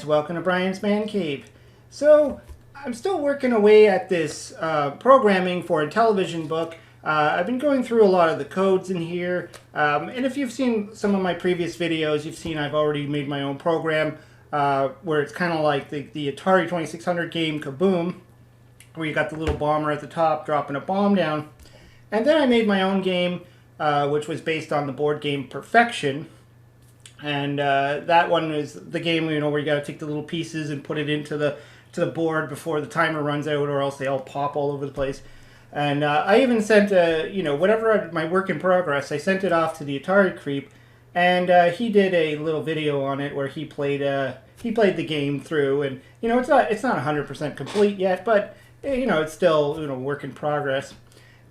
guys, welcome to Brian's Man Cave. So, I'm still working away at this programming for Intellivision book. I've been going through a lot of the codes in here, and if you've seen some of my previous videos, you've seen I've already made my own program where it's kind of like the Atari 2600 game Kaboom, where you got the little bomber at the top dropping a bomb down. And then I made my own game, which was based on the board game Perfection. And that one is the game, where you got to take the little pieces and put it into the board before the timer runs out, or else they all pop all over the place. And I even sent whatever my work in progress, I sent it off to the Atari creep, and he did a little video on it where he played the game through, and it's not 100% complete yet, but it's still work in progress.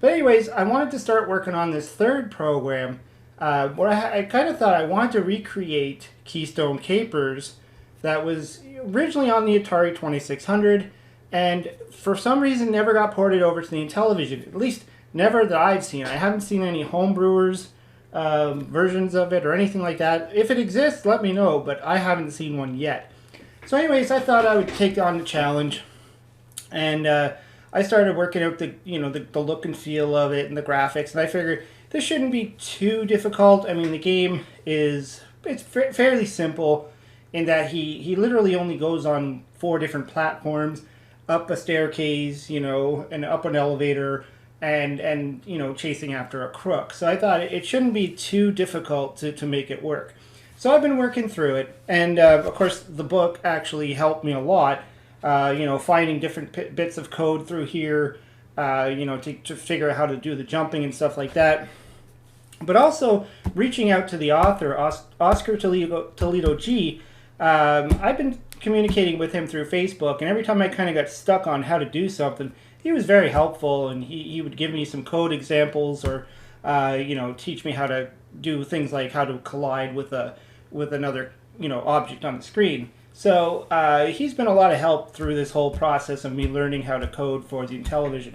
But anyways, I wanted to start working on this third program. Where I kind of thought I wanted to recreate Keystone Kapers that was originally on the Atari 2600 and for some reason never got ported over to the Intellivision. At least never that I've seen. I haven't seen any homebrewers versions of it or anything like that. If it exists, let me know, but I haven't seen one yet. So anyways, I thought I would take on the challenge, and I started working out the look and feel of it and the graphics, and I figured this shouldn't be too difficult. I mean, the game it's fairly simple in that he literally only goes on 4 different platforms, up a staircase, and up an elevator, and chasing after a crook. So I thought it shouldn't be too difficult to make it work. So I've been working through it, and of course the book actually helped me a lot. Finding different bits of code through here, to figure out how to do the jumping and stuff like that. But also reaching out to the author, Oscar Toledo G. I've been communicating with him through Facebook, and every time I kind of got stuck on how to do something, he was very helpful, and he would give me some code examples, or teach me how to do things like how to collide with another object on the screen. So he's been a lot of help through this whole process of me learning how to code for the Intellivision.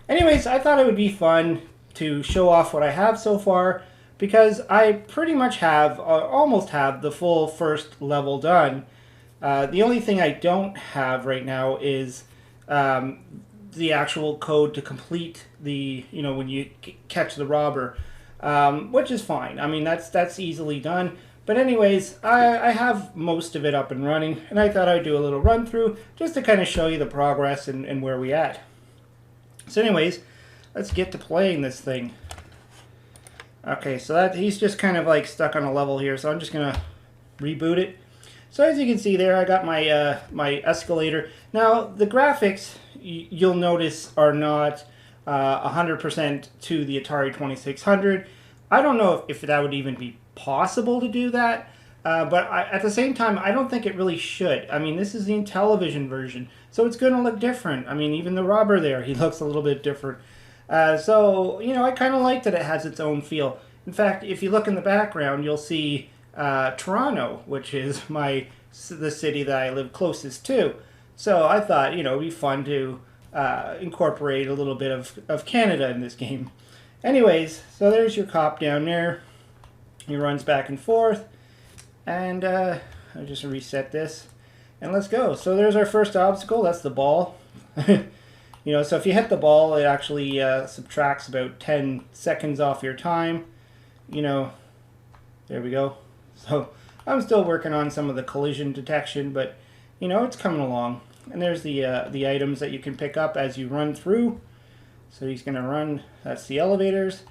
Anyways, I thought it would be fun to show off what I have so far, because I pretty much have, almost have, the full first level done. The only thing I don't have right now is the actual code to complete the, when you catch the robber, which is fine. I mean, that's easily done. But anyways, I have most of it up and running, and I thought I'd do a little run through just to kind of show you the progress and where we at. So anyways, let's get to playing this thing. Okay, so he's just kind of like stuck on a level here, so I'm just gonna reboot it. So as you can see there, I got my my escalator. Now the graphics, you'll notice, are not 100% to the Atari 2600. I don't know if that would even be possible to do that, but at the same time, I don't think it really should. I mean, this is the Intellivision version, so it's going to look different. I mean, even the robber there, he looks a little bit different. So, I kind of like that it has its own feel. In fact, if you look in the background, you'll see Toronto, which is the city that I live closest to. So I thought, it'd be fun to incorporate a little bit of Canada in this game. Anyways, so there's your cop down there. He runs back and forth, and I'll just reset this, and let's go. So there's our first obstacle. That's the ball. So if you hit the ball, it actually subtracts about 10 seconds off your time. There we go. So I'm still working on some of the collision detection, but it's coming along. And there's the items that you can pick up as you run through. So he's going to run. That's the elevators.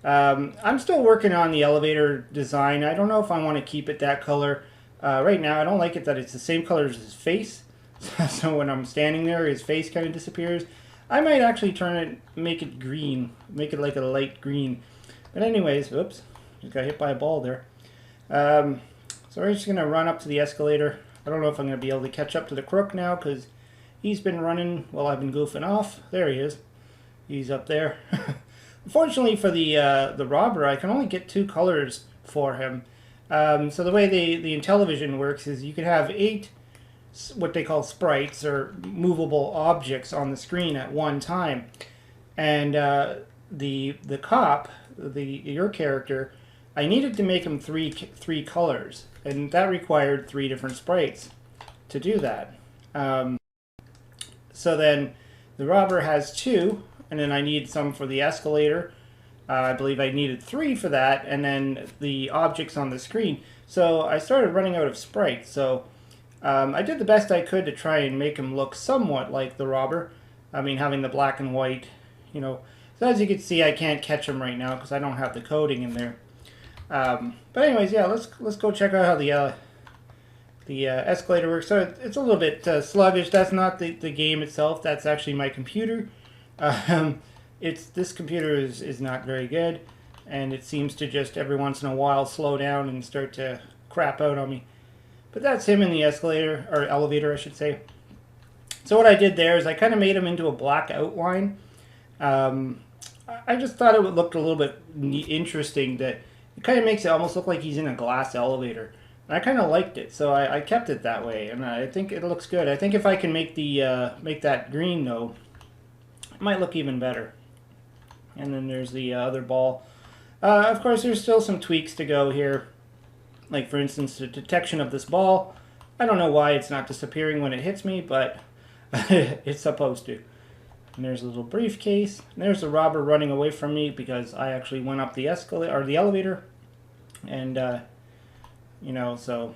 I'm still working on the elevator design. I don't know if I want to keep it that color. Right now, I don't like it that it's the same color as his face. So when I'm standing there, his face kind of disappears. I might actually make it green. Make it like a light green. But anyways, oops. Just got hit by a ball there. So we're just going to run up to the escalator. I don't know if I'm going to be able to catch up to the crook now, because he's been running while I've been goofing off. There he is. He's up there. Unfortunately for the robber, I can only get 2 colors for him. So the way the Intellivision works is you can have 8 what they call sprites, or movable objects, on the screen at one time. And the cop, your character, I needed to make him three colors, and that required 3 different sprites. to do that. So then the robber has 2, and then I need some for the escalator. I believe I needed 3 for that, and then the objects on the screen. So I started running out of sprites. So I did the best I could to try and make him look somewhat like the robber. I mean, having the black and white, you know. So as you can see, I can't catch him right now because I don't have the coding in there. But anyways, yeah, let's go check out how the escalator works. So it's a little bit sluggish. That's not the game itself. That's actually my computer. This computer is not very good, and it seems to just every once in a while slow down and start to crap out on me. But that's him in the escalator, or elevator, I should say. So what I did there is I kind of made him into a black outline. I just thought it would look a little bit interesting. That it kind of makes it almost look like he's in a glass elevator. And I kind of liked it, so I kept it that way, and I think it looks good. I think if I can make make that green though, it might look even better. And then there's the other ball. Of course, there's still some tweaks to go here. Like, for instance, the detection of this ball. I don't know why it's not disappearing when it hits me, but it's supposed to. And there's a little briefcase. And there's the robber running away from me because I actually went up the escalator, or the elevator. And, you know, so...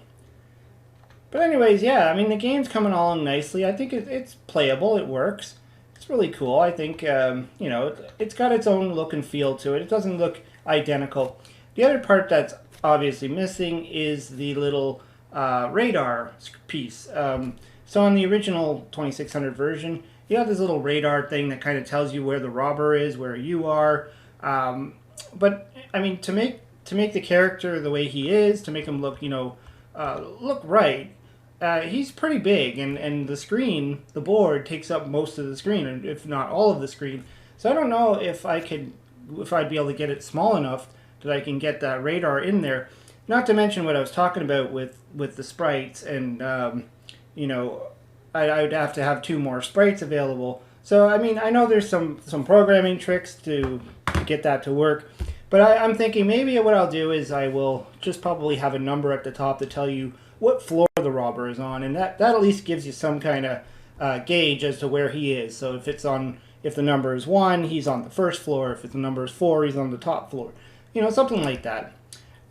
But anyways, yeah, I mean, the game's coming along nicely. I think it's playable. It works. It's really cool. I think, you know, it's got its own look and feel to it. It doesn't look identical. The other part that's obviously missing is the little radar piece. So on the original 2600 version, you have this little radar thing that kind of tells you where the robber is, where you are. But, I mean, to make the character the way he is, to make him look, you know, look right, he's pretty big, and the screen, the board, takes up most of the screen, if not all of the screen. So I don't know if I'd be able to get it small enough that I can get that radar in there. Not to mention what I was talking about with the sprites, and you know, I would have to have 2 more sprites available. So I mean, I know there's some programming tricks to get that to work, but I'm thinking maybe what I'll do is I will just probably have a number at the top to tell you what floor the robber is on, and that at least gives you some kind of gauge as to where he is. So if the number is 1, he's on the first floor. If the number is 4, he's on the top floor. You know, something like that.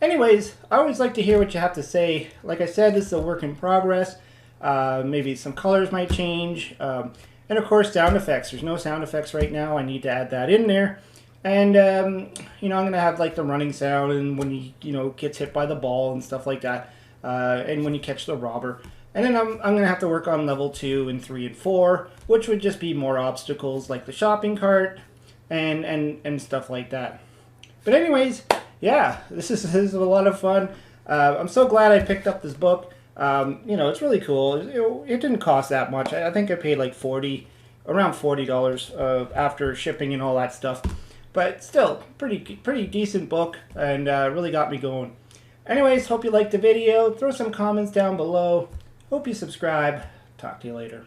Anyways, I always like to hear what you have to say. Like I said, this is a work in progress. Maybe some colors might change. And of course, sound effects. There's no sound effects right now. I need to add that in there. And, you know, I'm going to have like the running sound and when he, you know, gets hit by the ball and stuff like that. And when you catch the robber. And then I'm going to have to work on level 2 and 3 and 4, which would just be more obstacles like the shopping cart and stuff like that. But anyways, yeah, this is a lot of fun. I'm so glad I picked up this book. You know, it's really cool. It didn't cost that much. I think I paid like around $40 after shipping and all that stuff. But still, pretty decent book, and really got me going. Anyways, hope you liked the video. Throw some comments down below. Hope you subscribe. Talk to you later.